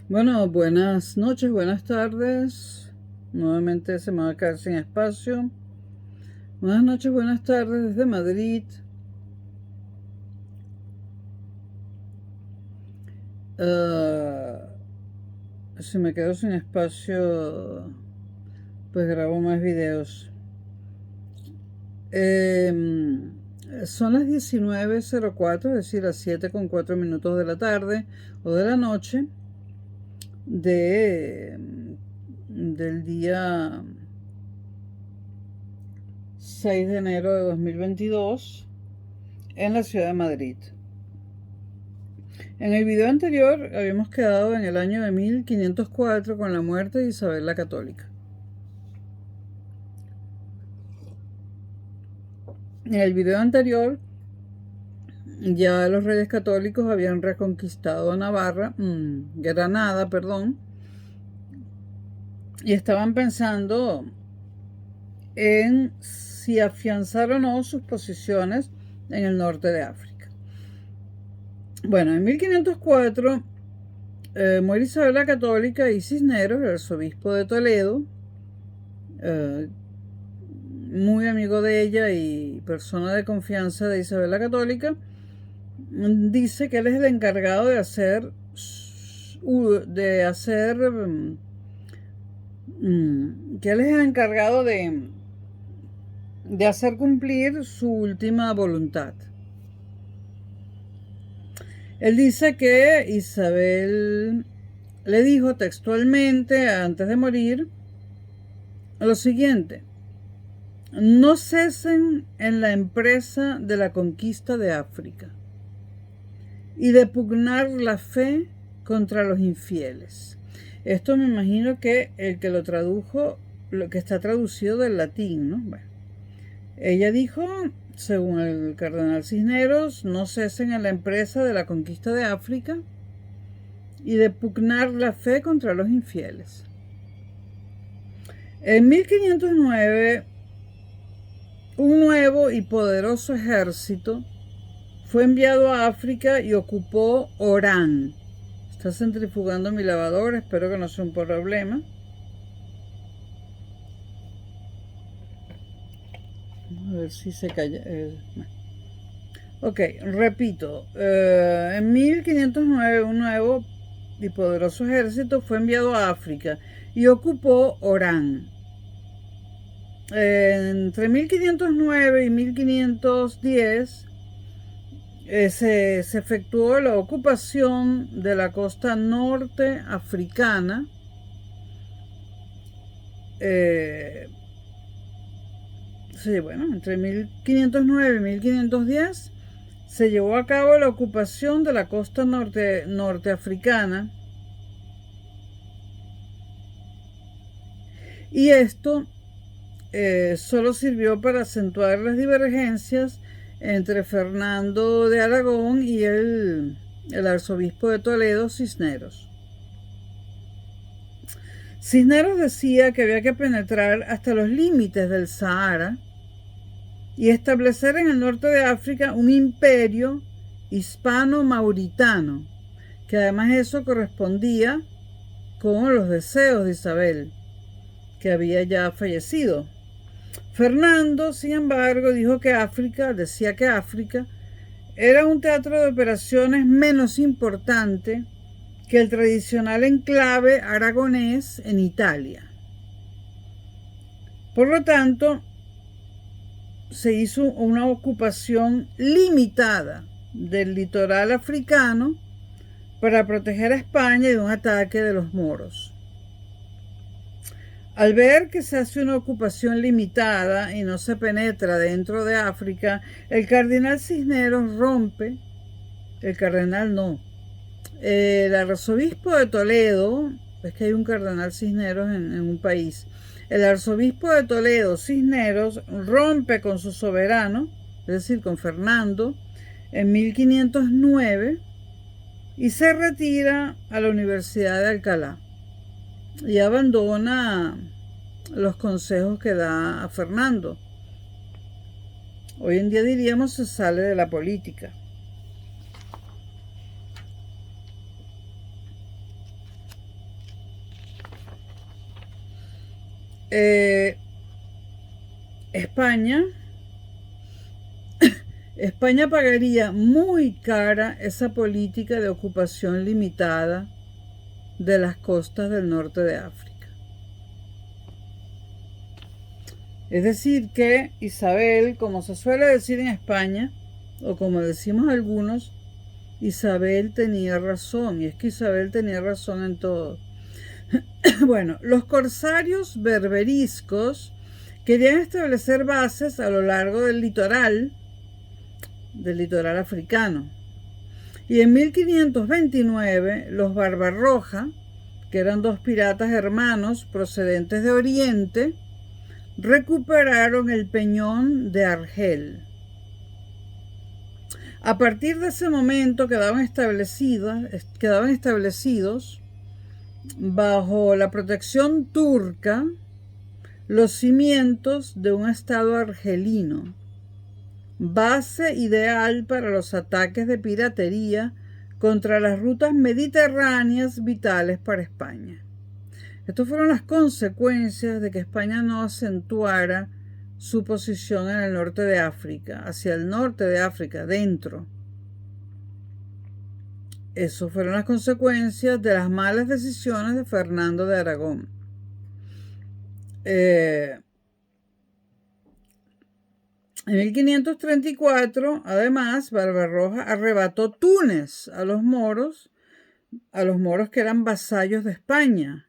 Bueno, buenas noches, buenas tardes. Nuevamente se me va a quedar sin espacio. Buenas noches, buenas tardes desde Madrid. Si me quedo sin espacio, pues grabo más videos. Son las 19:04, es decir, las 7:04 de la tarde o de la noche del día 6 de enero de 2022 en la ciudad de Madrid. En el video anterior habíamos quedado en el año de 1504 con la muerte de Isabel la Católica. En el video anterior ya los reyes católicos habían reconquistado Granada, y estaban pensando en si afianzar o no sus posiciones en el norte de África. Bueno, en 1504 muere Isabel la Católica y Cisneros, el arzobispo de Toledo, muy amigo de ella y persona de confianza de Isabel la Católica, dice que él es el encargado de hacer hacer cumplir su última voluntad. Él dice que Isabel le dijo textualmente antes de morir lo siguiente: no cesen en la empresa de la conquista de África y de pugnar la fe contra los infieles. Esto me imagino que el que lo tradujo, lo que está traducido del latín, ¿no? Bueno, ella dijo, según el cardenal Cisneros, no cesen en la empresa de la conquista de África y de pugnar la fe contra los infieles. En 1509, un nuevo y poderoso ejército fue enviado a África y ocupó Orán. Está centrifugando mi lavadora, espero que no sea un problema. A ver si se calla. Ok, repito. En 1509 un nuevo y poderoso ejército fue enviado a África y ocupó Orán. Entre 1509 y 1510 se efectuó la ocupación de la costa norte africana. Entre 1509 y 1510 se llevó a cabo la ocupación de la costa norteafricana, y esto solo sirvió para acentuar las divergencias entre Fernando de Aragón y el arzobispo de Toledo, Cisneros. Cisneros decía que había que penetrar hasta los límites del Sahara y establecer en el norte de África un imperio hispano-mauritano, que además eso correspondía con los deseos de Isabel, que había ya fallecido. Fernando, sin embargo, decía que África era un teatro de operaciones menos importante que el tradicional enclave aragonés en Italia. Por lo tanto, se hizo una ocupación limitada del litoral africano para proteger a España de un ataque de los moros. Al ver que se hace una ocupación limitada y no se penetra dentro de África, el cardenal Cisneros el arzobispo de Toledo, es que hay un cardenal Cisneros en un país, el arzobispo de Toledo, Cisneros, rompe con su soberano, es decir, con Fernando, en 1509 y se retira a la Universidad de Alcalá y abandona los consejos que da a Fernando. Hoy en día diríamos se sale de la política. España pagaría muy cara esa política de ocupación limitada de las costas del norte de África. Es decir, que Isabel, como se suele decir en España, o como decimos algunos, Isabel tenía razón, y es que Isabel tenía razón en todo. Bueno, los corsarios berberiscos querían establecer bases a lo largo del litoral africano. Y en 1529, los Barbarroja, que eran dos piratas hermanos procedentes de Oriente, recuperaron el peñón de Argel. A partir de ese momento quedaban establecidos bajo la protección turca los cimientos de un estado argelino, base ideal para los ataques de piratería contra las rutas mediterráneas vitales para España. Estas fueron las consecuencias de que España no acentuara su posición en el norte de África, hacia el norte de África, dentro. Esas fueron las consecuencias de las malas decisiones de Fernando de Aragón. En 1534, además, Barbarroja arrebató Túnez a los moros que eran vasallos de España,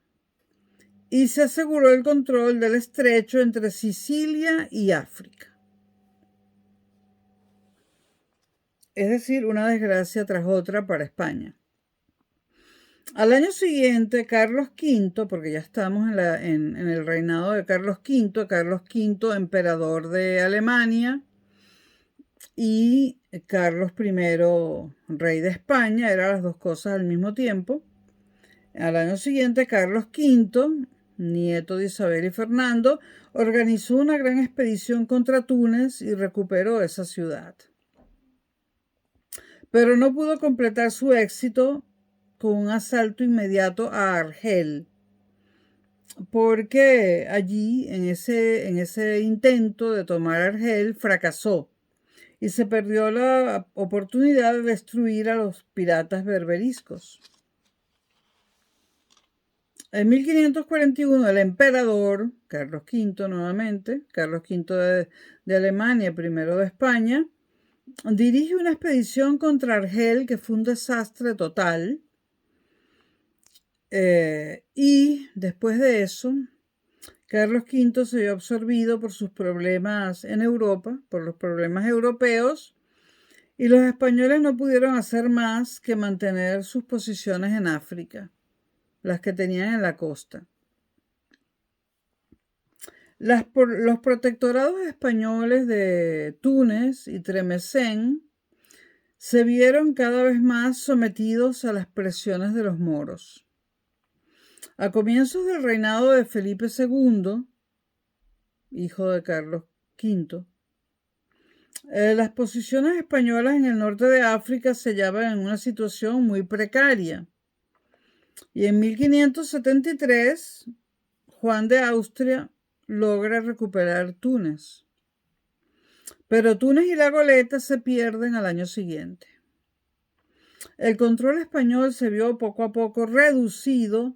y se aseguró el control del estrecho entre Sicilia y África. Es decir, una desgracia tras otra para España. Al año siguiente, Carlos V, porque ya estamos en el reinado de Carlos V, emperador de Alemania, y Carlos I, rey de España, eran las dos cosas al mismo tiempo. Al año siguiente, Carlos V, nieto de Isabel y Fernando, organizó una gran expedición contra Túnez y recuperó esa ciudad. Pero no pudo completar su éxito con un asalto inmediato a Argel, porque allí, en ese intento de tomar Argel, fracasó y se perdió la oportunidad de destruir a los piratas berberiscos. En 1541, el emperador, Carlos V nuevamente, Carlos V de Alemania, primero de España, dirige una expedición contra Argel que fue un desastre total. Y después de eso, Carlos V se vio absorbido por sus problemas en Europa, por los problemas europeos, y los españoles no pudieron hacer más que mantener sus posiciones en África, las que tenían en la costa. Los protectorados españoles de Túnez y Tremesén se vieron cada vez más sometidos a las presiones de los moros. A comienzos del reinado de Felipe II, hijo de Carlos V, las posiciones españolas en el norte de África se hallaban en una situación muy precaria. Y en 1573, Juan de Austria logra recuperar Túnez. Pero Túnez y La Goleta se pierden al año siguiente. El control español se vio poco a poco reducido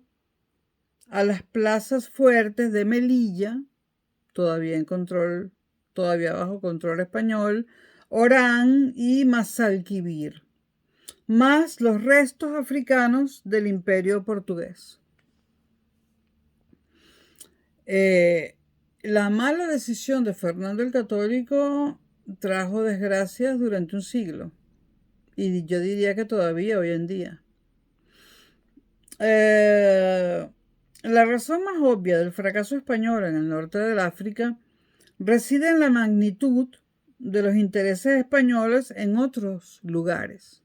a las plazas fuertes de Melilla, todavía bajo control español, Orán y Mazalquivir, más los restos africanos del imperio portugués. La mala decisión de Fernando el Católico trajo desgracias durante un siglo, y yo diría que todavía hoy en día. La razón más obvia del fracaso español en el norte del África reside en la magnitud de los intereses españoles en otros lugares.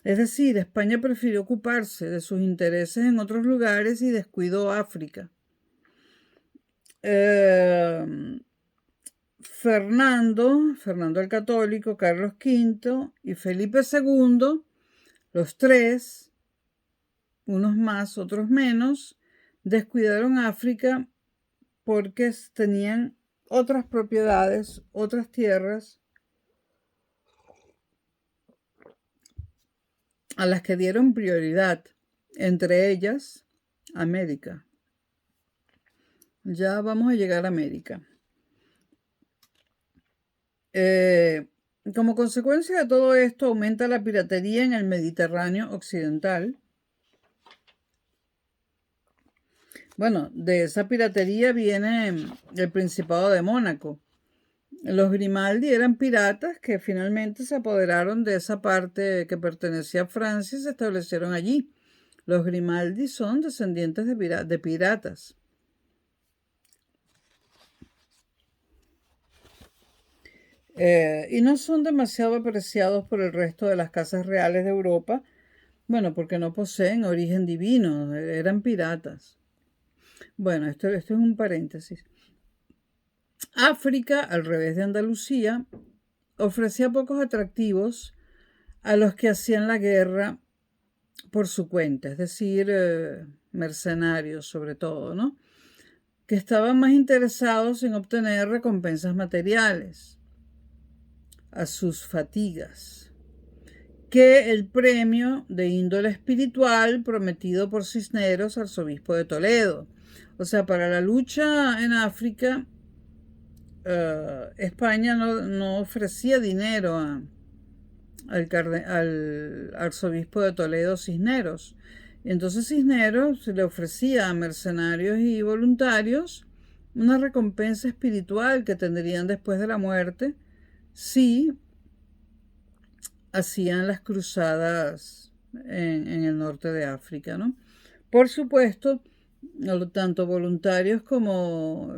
Es decir, España prefirió ocuparse de sus intereses en otros lugares y descuidó África. Fernando el Católico, Carlos V y Felipe II, los tres, unos más, otros menos, descuidaron África porque tenían otras propiedades, otras tierras a las que dieron prioridad, entre ellas América. Ya vamos a llegar a América. Como consecuencia de todo esto, aumenta la piratería en el Mediterráneo occidental. Bueno, de esa piratería viene el Principado de Mónaco. Los Grimaldi eran piratas que finalmente se apoderaron de esa parte que pertenecía a Francia y se establecieron allí. Los Grimaldi son descendientes de piratas. Y no son demasiado apreciados por el resto de las casas reales de Europa, bueno, porque no poseen origen divino, eran piratas. Bueno, esto es un paréntesis. África, al revés de Andalucía, ofrecía pocos atractivos a los que hacían la guerra por su cuenta, es decir, mercenarios sobre todo, ¿no? Que estaban más interesados en obtener recompensas materiales a sus fatigas que el premio de índole espiritual prometido por Cisneros, arzobispo de Toledo. O sea, para la lucha en África, España no ofrecía dinero al arzobispo de Toledo, Cisneros. Entonces Cisneros le ofrecía a mercenarios y voluntarios una recompensa espiritual que tendrían después de la muerte si hacían las cruzadas en el norte de África, ¿no? Por supuesto, tanto voluntarios como,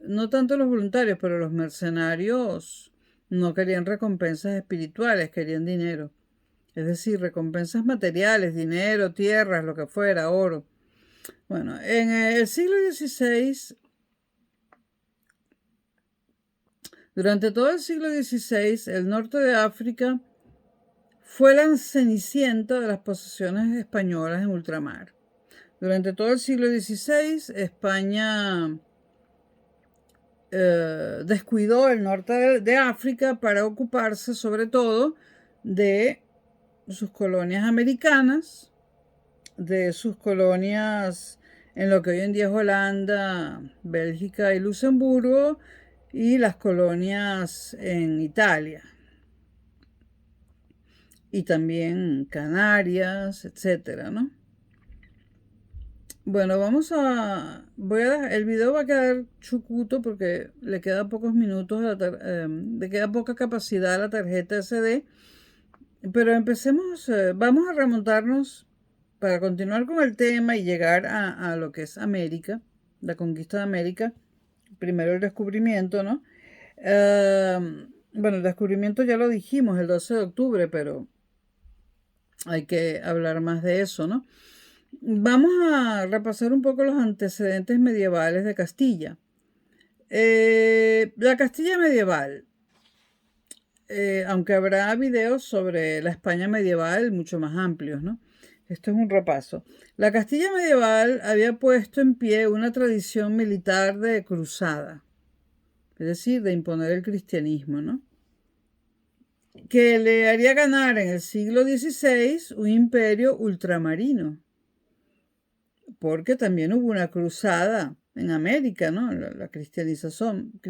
no tanto los voluntarios, pero los mercenarios no querían recompensas espirituales, querían dinero. Es decir, recompensas materiales, dinero, tierras, lo que fuera, oro. Bueno, en el siglo XVI, durante todo el siglo XVI, el norte de África fue la cenicienta de las posesiones españolas en ultramar. Durante todo el siglo XVI, España descuidó el norte de África para ocuparse sobre todo de sus colonias americanas, de sus colonias en lo que hoy en día es Holanda, Bélgica y Luxemburgo, y las colonias en Italia. Y también Canarias, etcétera, ¿no? Bueno, el video va a quedar chucuto porque le queda pocos minutos, le queda poca capacidad a la tarjeta SD. Pero empecemos, vamos a remontarnos para continuar con el tema y llegar a lo que es América, la conquista de América. Primero el descubrimiento, ¿no? Bueno, el descubrimiento ya lo dijimos el 12 de octubre, pero hay que hablar más de eso, ¿no? Vamos a repasar un poco los antecedentes medievales de Castilla. La Castilla medieval, aunque habrá videos sobre la España medieval mucho más amplios, ¿no? Esto es un repaso. La Castilla medieval había puesto en pie una tradición militar de cruzada, es decir, de imponer el cristianismo, ¿no? Que le haría ganar en el siglo XVI un imperio ultramarino, porque también hubo una cruzada en América, ¿no? La cristianización.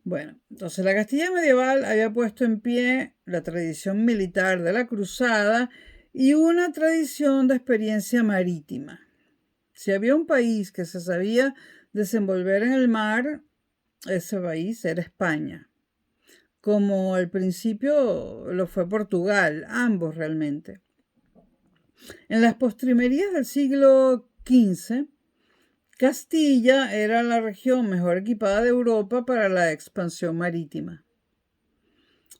Bueno, entonces la Castilla medieval había puesto en pie la tradición militar de la cruzada y una tradición de experiencia marítima. Si había un país que se sabía desenvolver en el mar, ese país era España. Como al principio lo fue Portugal, ambos realmente. En las postrimerías del siglo XV, Castilla era la región mejor equipada de Europa para la expansión marítima.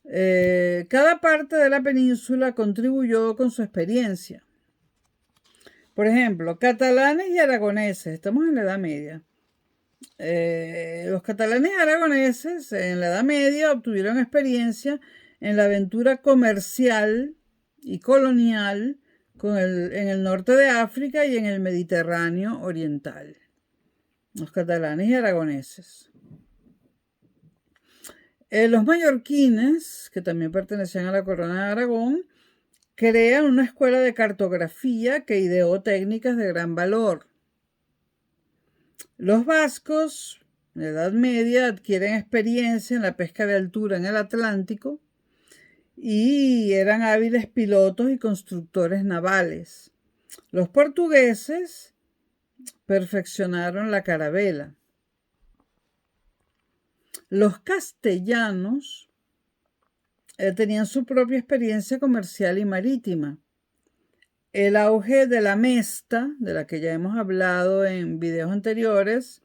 Cada parte de la península contribuyó con su experiencia. Por ejemplo, catalanes y aragoneses, estamos en la Edad Media. Los catalanes y aragoneses en la Edad Media obtuvieron experiencia en la aventura comercial y colonial en el norte de África y en el Mediterráneo oriental, los catalanes y aragoneses. Los mallorquines, que también pertenecían a la corona de Aragón, crean una escuela de cartografía que ideó técnicas de gran valor. Los vascos, en la Edad Media, adquieren experiencia en la pesca de altura en el Atlántico y eran hábiles pilotos y constructores navales. Los portugueses perfeccionaron la carabela. Los castellanos tenían su propia experiencia comercial y marítima. El auge de la mesta, de la que ya hemos hablado en videos anteriores,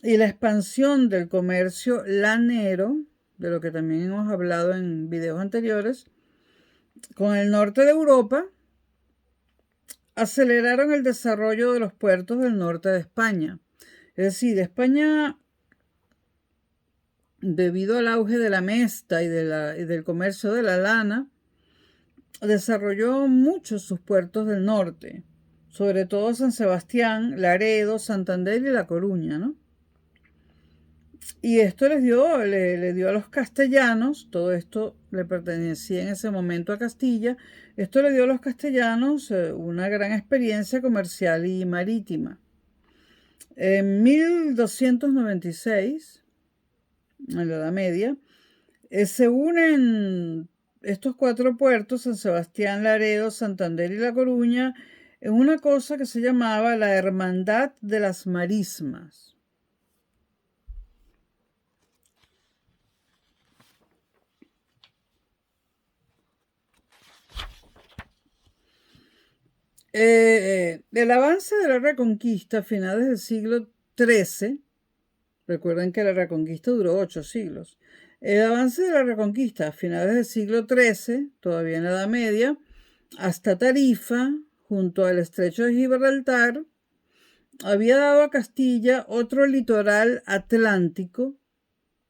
y la expansión del comercio lanero, de lo que también hemos hablado en videos anteriores, con el norte de Europa, aceleraron el desarrollo de los puertos del norte de España. Es decir, España, debido al auge de la mesta y del comercio de la lana, desarrolló muchos sus puertos del norte, sobre todo San Sebastián, Laredo, Santander y La Coruña, ¿no? Y esto le dio a los castellanos, todo esto le pertenecía en ese momento a Castilla, esto le dio a los castellanos una gran experiencia comercial y marítima. En 1296, en la Edad Media, se unen estos 4 puertos, San Sebastián, Laredo, Santander y La Coruña, en una cosa que se llamaba la Hermandad de las Marismas. El avance de la Reconquista a finales del siglo XIII, recuerden que la Reconquista duró 8 siglos, el avance de la Reconquista a finales del siglo XIII, todavía en la Edad Media, hasta Tarifa, junto al estrecho de Gibraltar, había dado a Castilla otro litoral atlántico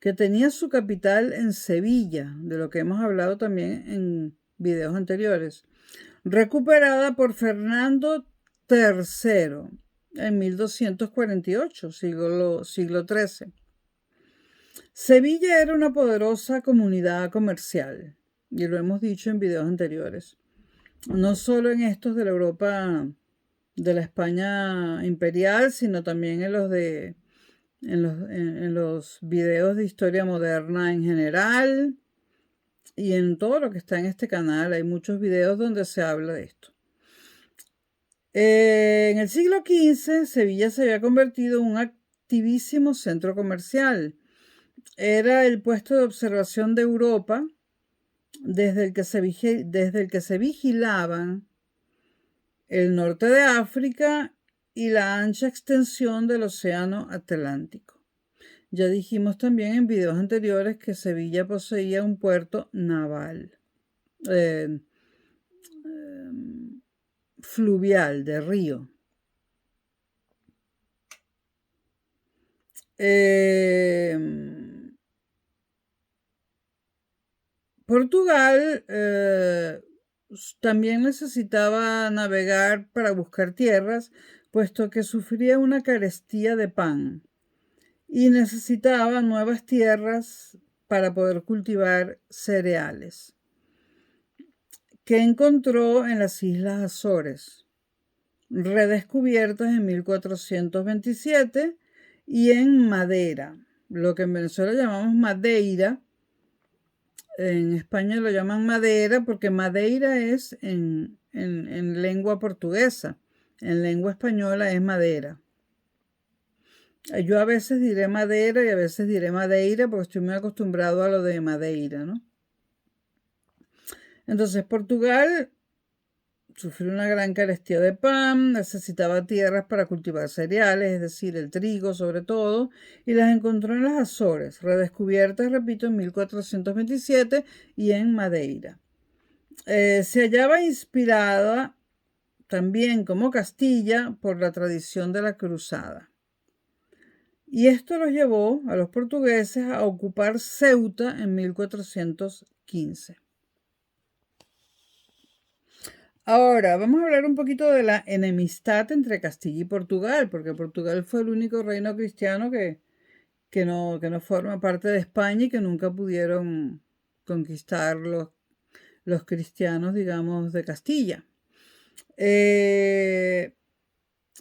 que tenía su capital en Sevilla, de lo que hemos hablado también en videos anteriores, recuperada por Fernando III en 1248, siglo XIII. Sevilla era una poderosa comunidad comercial, y lo hemos dicho en videos anteriores, no solo en estos de la Europa, de la España imperial, sino también en los videos de historia moderna en general, y en todo lo que está en este canal hay muchos videos donde se habla de esto. En el siglo XV, Sevilla se había convertido en un activísimo centro comercial. Era el puesto de observación de Europa desde el que se vigilaban el norte de África y la ancha extensión del océano Atlántico. Ya dijimos también en videos anteriores que Sevilla poseía un puerto naval, fluvial, de río. Portugal también necesitaba navegar para buscar tierras, puesto que sufría una carestía de pan y necesitaba nuevas tierras para poder cultivar cereales, que encontró en las Islas Azores, redescubiertas en 1427, y en Madeira, lo que en Venezuela llamamos Madeira. En España lo llaman Madeira porque Madeira es en lengua portuguesa, en lengua española es Madera. Yo a veces diré Madera y a veces diré Madeira porque estoy muy acostumbrado a lo de Madeira, ¿no? Entonces, Portugal sufrió una gran carestía de pan, necesitaba tierras para cultivar cereales, es decir, el trigo sobre todo, y las encontró en las Azores, redescubiertas, repito, en 1427 y en Madeira. Se hallaba inspirada también, como Castilla, por la tradición de la cruzada. Y esto los llevó a los portugueses a ocupar Ceuta en 1415. XV. Ahora, vamos a hablar un poquito de la enemistad entre Castilla y Portugal, porque Portugal fue el único reino cristiano que no forma parte de España y que nunca pudieron conquistar los cristianos, digamos, de Castilla.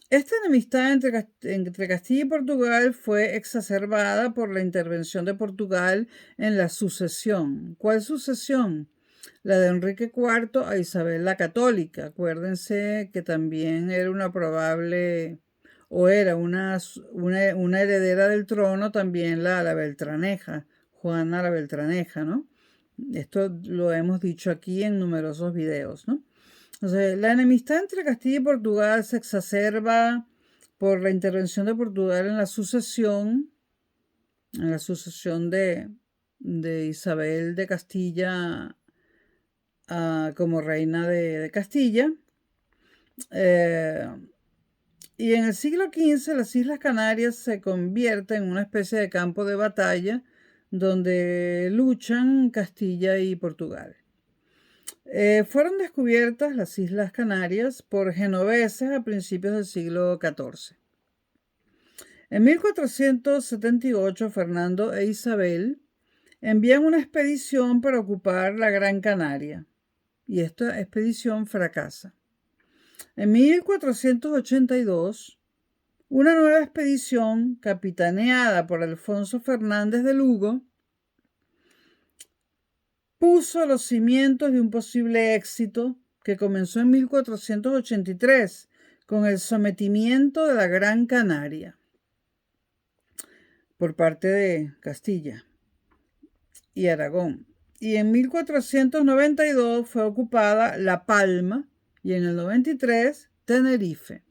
Esta enemistad entre Castilla y Portugal fue exacerbada por la intervención de Portugal en la sucesión. ¿Cuál sucesión? La de Enrique IV a Isabel la Católica. Acuérdense que también era una probable, o era una heredera del trono también la Beltraneja, Juana la Beltraneja, ¿no? Esto lo hemos dicho aquí en numerosos videos, ¿no? Entonces, la enemistad entre Castilla y Portugal se exacerba por la intervención de Portugal en la sucesión de Isabel de Castilla como reina de Castilla. Y en el siglo XV las Islas Canarias se convierten en una especie de campo de batalla donde luchan Castilla y Portugal. Fueron descubiertas las Islas Canarias por genoveses a principios del siglo XIV. En 1478, Fernando e Isabel envían una expedición para ocupar la Gran Canaria, y esta expedición fracasa. En 1482, una nueva expedición, capitaneada por Alfonso Fernández de Lugo, puso los cimientos de un posible éxito que comenzó en 1483 con el sometimiento de la Gran Canaria por parte de Castilla y Aragón. Y en 1492 fue ocupada La Palma y en el 93 Tenerife.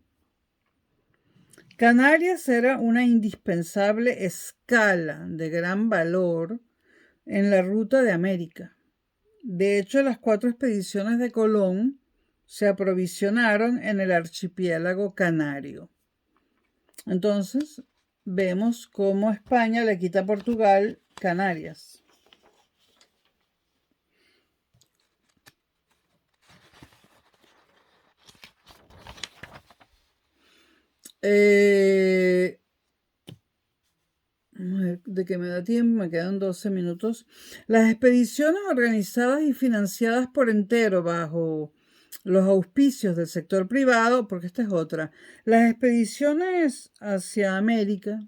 Canarias era una indispensable escala de gran valor en la ruta de América. De hecho, las 4 expediciones de Colón se aprovisionaron en el archipiélago canario. Entonces, vemos cómo España le quita a Portugal Canarias. De que me da tiempo, me quedan 12 minutos. Las expediciones organizadas y financiadas por entero bajo los auspicios del sector privado, porque esta es otra. Las expediciones hacia América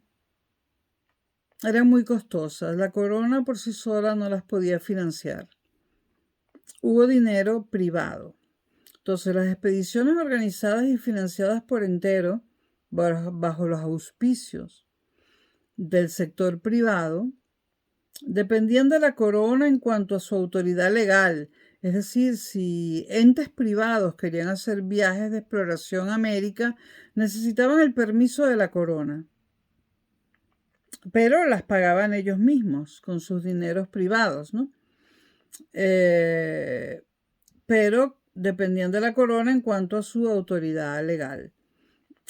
eran muy costosas. La corona por sí sola no las podía financiar. Hubo dinero privado. Entonces, las expediciones organizadas y financiadas por entero bajo los auspicios del sector privado dependían de la corona en cuanto a su autoridad legal. Es decir, si entes privados querían hacer viajes de exploración a América, necesitaban el permiso de la corona. Pero las pagaban ellos mismos con sus dineros privados, ¿no? Pero dependían de la corona en cuanto a su autoridad legal.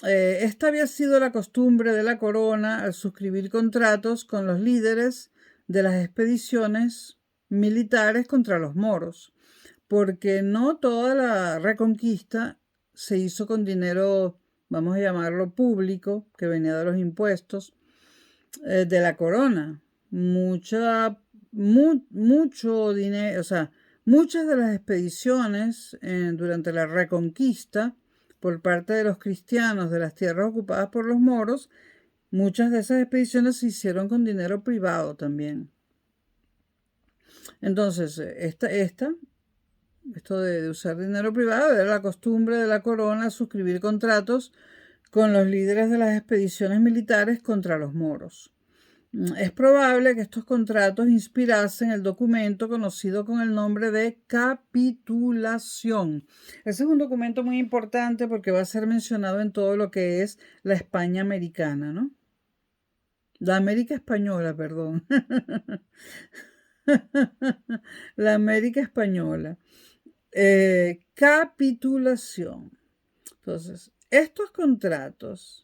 Esta había sido la costumbre de la corona al suscribir contratos con los líderes de las expediciones militares contra los moros, porque no toda la reconquista se hizo con dinero, vamos a llamarlo público, que venía de los impuestos de la corona. Mucho dinero, o sea, muchas de las expediciones durante la reconquista por parte de los cristianos de las tierras ocupadas por los moros, muchas de esas expediciones se hicieron con dinero privado también. Entonces, esto de usar dinero privado era la costumbre de la corona suscribir contratos con los líderes de las expediciones militares contra los moros. Es probable que estos contratos inspirasen el documento conocido con el nombre de capitulación. Ese es un documento muy importante porque va a ser mencionado en todo lo que es la España americana, ¿no? La América española, perdón. La América española. Capitulación. Entonces, estos contratos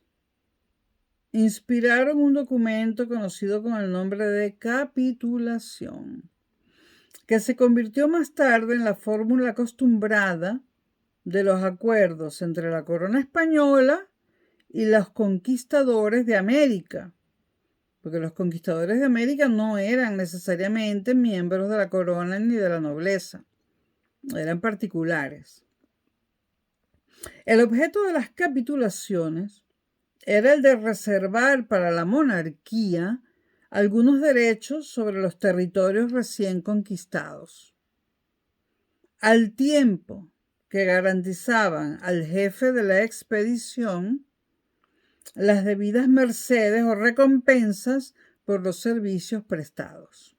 inspiraron un documento conocido con el nombre de capitulación. que se convirtió más tarde en la fórmula acostumbrada de los acuerdos entre la corona española y los conquistadores de América, porque los conquistadores de América no eran necesariamente miembros de la corona ni de la nobleza, eran particulares. El objeto de las capitulaciones era el de reservar para la monarquía algunos derechos sobre los territorios recién conquistados, al tiempo que garantizaban al jefe de la expedición las debidas mercedes o recompensas por los servicios prestados.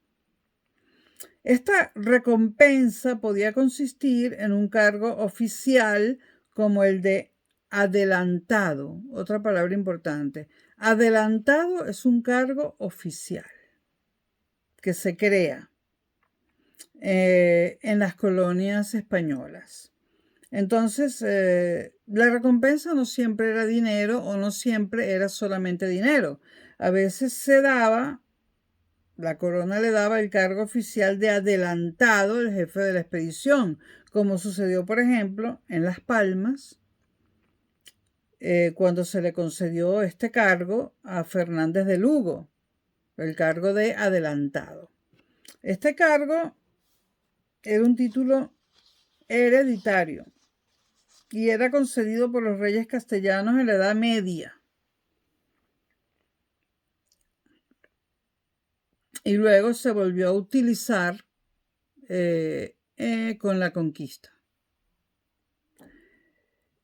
Esta recompensa podía consistir en un cargo oficial como el de adelantado, otra palabra importante. Adelantado es un cargo oficial que se crea en las colonias españolas. Entonces, la recompensa no siempre era dinero o no siempre era solamente dinero. A veces se daba, la corona le daba el cargo oficial de adelantado al jefe de la expedición, como sucedió, por ejemplo, en Las Palmas, cuando se le concedió este cargo a Fernández de Lugo, el cargo de adelantado. Este cargo era un título hereditario y era concedido por los reyes castellanos en la Edad Media. Y luego se volvió a utilizar con la conquista.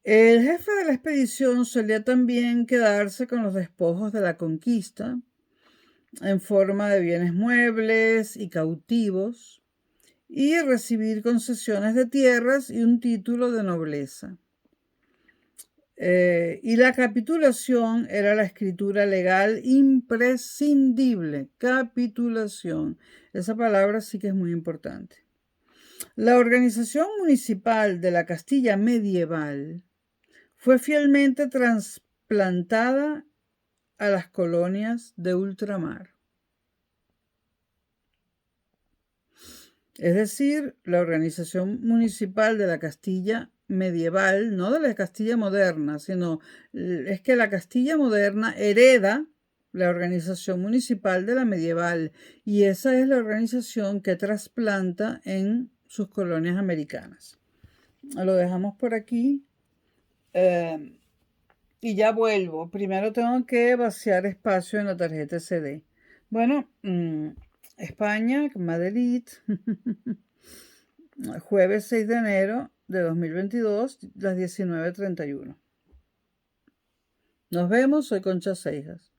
El jefe de la expedición solía también quedarse con los despojos de la conquista en forma de bienes muebles y cautivos y recibir concesiones de tierras y un título de nobleza. Y la capitulación era la escritura legal imprescindible. Capitulación. Esa palabra sí que es muy importante. La organización municipal de la Castilla medieval fue fielmente trasplantada a las colonias de ultramar. Es decir, la organización municipal de la Castilla medieval, no de la Castilla moderna, sino es que la Castilla moderna hereda la organización municipal de la medieval y esa es la organización que trasplanta en sus colonias americanas. Lo dejamos por aquí y ya vuelvo. Primero tengo que vaciar espacio en la tarjeta SD. Bueno, España, Madrid, jueves 6 de enero de 2022, las 19:31. Nos vemos, soy Concha Seijas.